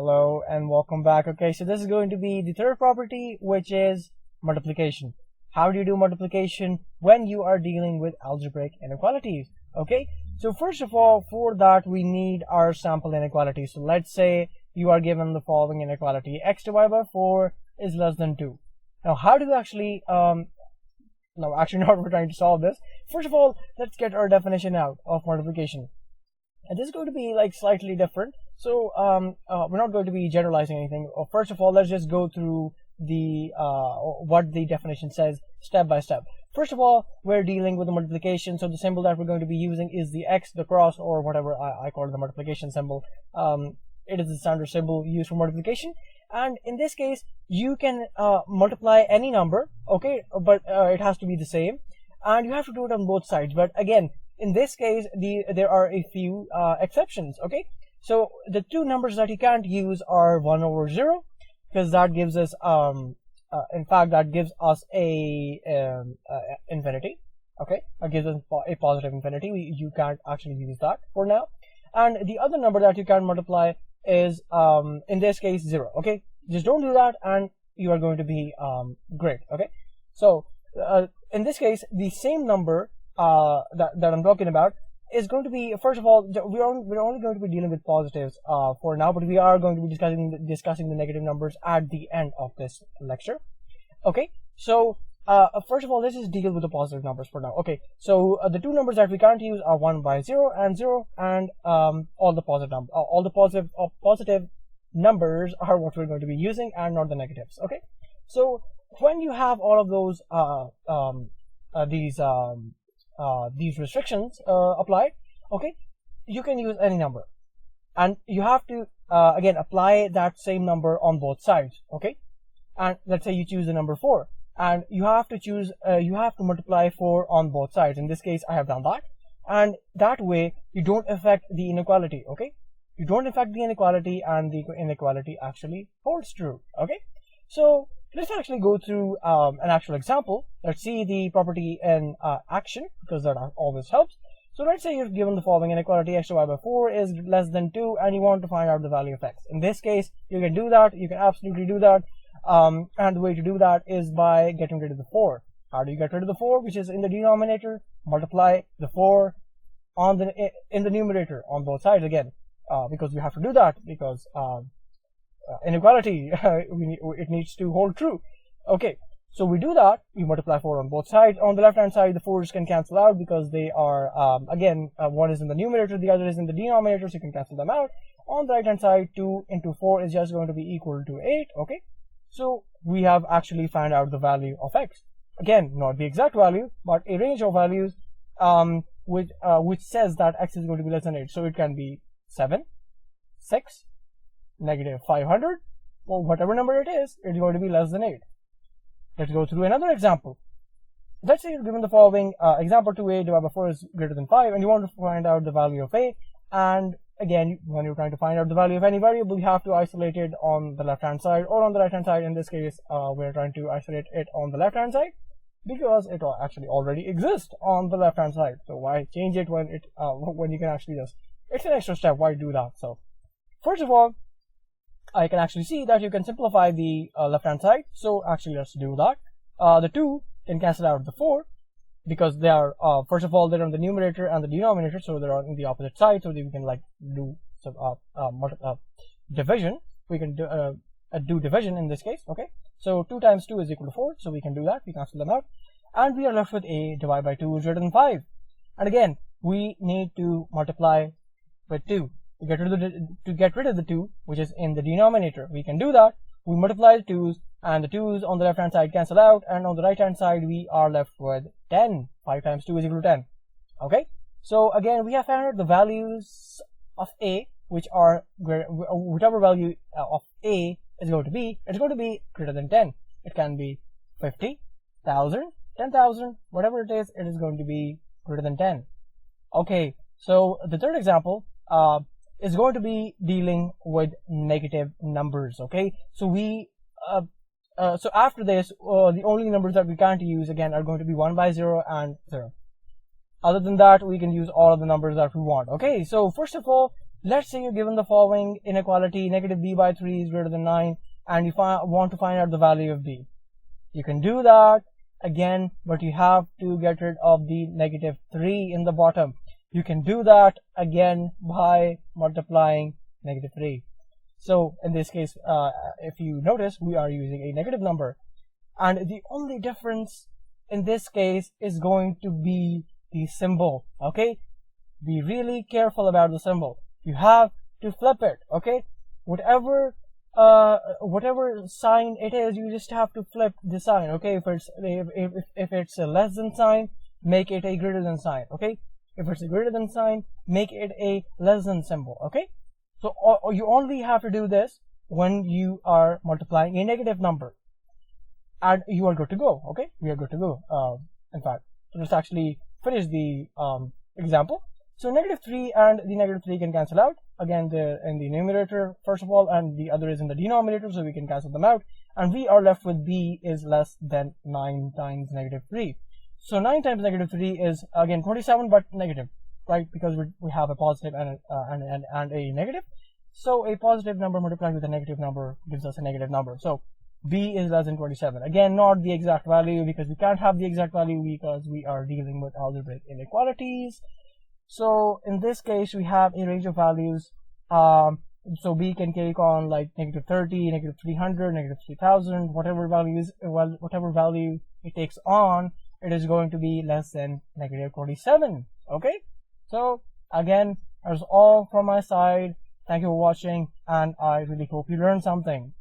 Hello and welcome back. Okay, so this is going to be the third property, which is multiplication. How do you do multiplication when you are dealing with algebraic inequalities? Okay, so first of all, for that we need our sample inequality. So let's say you are given the following inequality: x divided by 4 is less than 2. Now, how do you actually no, actually not, we're trying to solve this. First of all, let's get our definition out of multiplication. And this is going to be like slightly different. So we're not going to be generalizing anything. First of all, let's just go through the what the definition says step by step. First of all, we're dealing with the multiplication. So the symbol that we're going to be using is the x, the cross, or whatever I call it, the multiplication symbol. It is the standard symbol used for multiplication. And in this case, you can multiply any number, okay, but it has to be the same. And you have to do it on both sides. But again, in this case, there are a few exceptions, okay? So the two numbers that you can't use are 1 over 0, because that gives us, in fact, that gives us a infinity, okay? That gives us a positive infinity. You can't actually use that for now. And the other number that you can multiply is, in this case, 0, okay? Just don't do that, and you are going to be great, okay? So in this case, the same number that I'm talking about is going to be, first of all, we're only going to be dealing with positives for now, but we are going to be discussing the negative numbers at the end of this lecture. Okay, so first of all, let's just deal with the positive numbers for now. Okay, so the two numbers that we can't use are 1 by 0 and all the positive numbers are what we're going to be using, and not the negatives. Okay, so when you have all of those these restrictions applied, okay, you can use any number, and you have to again apply that same number on both sides. Okay, and let's say you choose the number 4, and you have to multiply 4 on both sides. In this case, I have done that, and that way you don't affect the inequality. Okay, you don't affect the inequality, and the inequality actually holds true. Okay, so let's actually go through an actual example. Let's see the property in action, because that always helps. So let's say you're given the following inequality: x divided by 4 is less than 2, and you want to find out the value of x. In this case, you can do that. You can absolutely do that. And the way to do that is by getting rid of the 4. How do you get rid of the 4, which is in the denominator? Multiply the 4 in the numerator on both sides again, because we have to do that, because inequality it needs to hold true. Okay, so we do that. We multiply 4 on both sides. On the left hand side, the 4s can cancel out, because they are again, one is in the numerator, the other is in the denominator, so you can cancel them out. On the right hand side, 2 into 4 is just going to be equal to 8. Okay, so we have actually found out the value of x. Again, not the exact value, but a range of values which says that x is going to be less than 8. So it can be 7, 6, negative 500, or whatever number it is, it's going to be less than 8. Let's go through another example. Let's say you're given the following example: 2a divided by 4 is greater than 5, and you want to find out the value of a. And again, when you're trying to find out the value of any variable, you have to isolate it on the left hand side or on the right hand side. In this case, we're trying to isolate it on the left hand side, because it actually already exists on the left hand side. So why change it when you can actually just, it's an extra step. Why do that? So first of all, I can actually see that you can simplify the left hand side. So actually, let's do that. The 2 can cancel out the 4, because they are first of all, they're on the numerator and the denominator, so they're on the opposite side. So we can like do some division. We can do division in this case. Okay, so 2 times 2 is equal to 4, so we can do that. We cancel them out, and we are left with a divided by 2 is greater than 5. And again, we need to multiply with 2 to get rid of the 2, which is in the denominator. We can do that. We multiply the 2's, and the 2's on the left hand side cancel out, and on the right hand side we are left with 10. 5 times 2 is equal to 10. Okay, so again, we have found the values of a, which are whatever value of a is going to be, it's going to be greater than 10. It can be 50, 1,000, 10,000, whatever it is going to be greater than 10. Okay, so the third example is going to be dealing with negative numbers. Okay, so so after this, the only numbers that we can't use again are going to be 1 by 0 and 0. Other than that, we can use all of the numbers that we want. Okay, so first of all, let's say you're given the following inequality: negative b by 3 is greater than 9, and you want to find out the value of b. You can do that again, but you have to get rid of the negative 3 in the bottom. You can do that again by multiplying negative 3. So in this case, if you notice, we are using a negative number, and the only difference in this case is going to be the symbol. Okay, be really careful about the symbol. You have to flip it. Okay, whatever sign it is, you just have to flip the sign. Okay, if it's a less than sign, make it a greater than sign. Okay, if it's a greater than sign, make it a less than symbol. Okay, so you only have to do this when you are multiplying a negative number, and you are good to go. Okay, we are good to go. In fact, so let's actually finish the example. So negative 3 and the negative 3 can cancel out. Again, they're in the numerator first of all, and the other is in the denominator, so we can cancel them out, and we are left with b is less than 9 times negative 3. So 9 times negative 3 is again 27, but negative, right? Because we have a positive and a negative. So a positive number multiplied with a negative number gives us a negative number. So b is less than 27. Again, not the exact value, because we can't have the exact value because we are dealing with algebraic inequalities. So in this case, we have a range of values. So b can take on like negative 30, negative 300, negative 3000, whatever value it takes on, it is going to be less than negative 27. Okay, so again, that's all from my side. Thank you for watching, and I really hope you learned something.